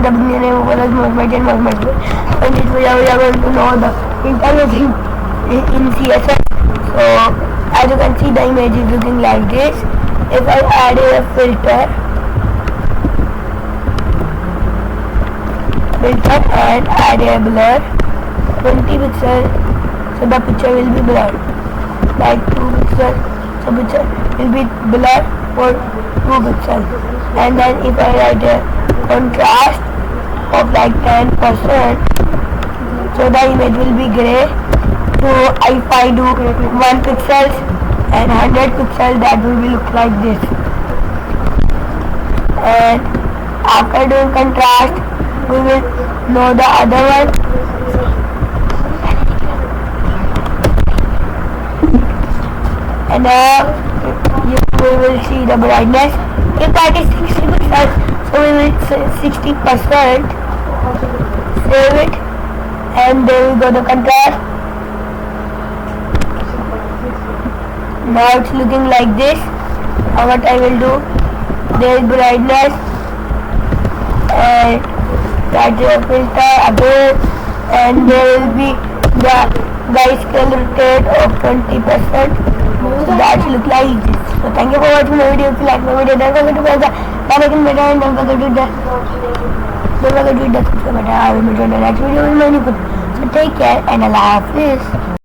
the beginning of the movement. And this way we are going to know the entire thing in CSS. So as you can see, the image is looking like this. If I add a filter and add a blur 20 pixels, so the picture will be blurred. Like 2 pixels, so picture will be blurred for 2 pixels. And then if I write a contrast of like 10%, so the image will be gray. So if I do 1 pixels and 100 pixels, that will be look like this. And after doing contrast, we will know the other one. And now we will see the brightness. If that is 60 pixels, so we will 60%. Save it, and there we go the contrast. Now it's looking like this. Now what I will do, there is brightness and that's a filter again, and there will be the scale rotate of 20%. So that should look like this. So thank you for watching my video. If you like my video, don't forget to press the like button and don't forget to hit the subscribe button. I will meet you in the next video with my new video. So take care and Allah Hafiz.